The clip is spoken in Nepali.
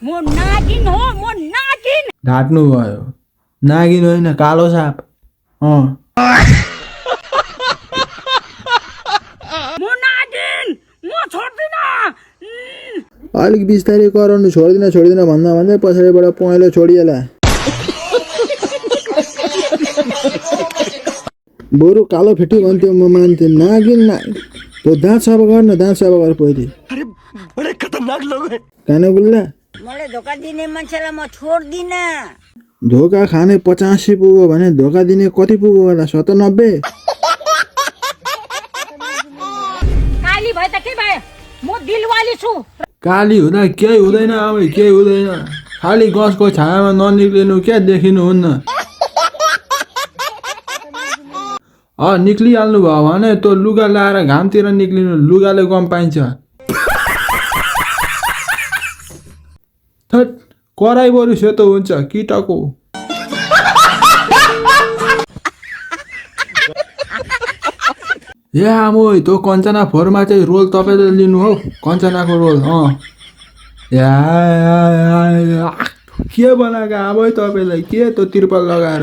म नागिन हो, म नागिन। ढाट्नु भयो। नागिन होइन कालो साप। म नागिन, म छोड्दिन। अलिक बिस्तारै कराउनु छोड्दिन भन्दा भन्दै पछाडिबाट पहेँलो छोडिएला। बरु कालो फेटी भन्थ्यो म मान्थे। नागिन तो दाँत सफा गर्न, दाँत सफा गर पहिले। अरे बड़े खतरनाक लोग हैं। कान गुल्ला मलाई धोका दिने मान्छेलाई म छोड्दिन। धोका खाने 85 पुग्यो भने धोका दिने कति पुग्यो होला? 97? काली भए त के भयो, म दिलवाली छु। काली हुँदा केही हुँदैन आमै, केही हुँदैन। खाली गसको छायामा ननिक्लिनु, क्या देखिनुहुन्न। निक्लिहाल्नु भयो भने त्यो लुगा लाएर घामतिर निक्लिनु, लुगाले गम पाइन्छ। थट कराई बरु सेतो हुन्छ किटको। ए आमोइ त्यो कञ्चना फोरमा चाहिँ रोल तपाईँले लिनु हौ, कञ्चनाको रोल। के बनाएको आमै तपाईँलाई, के त्यो तिर्पल लगाएर?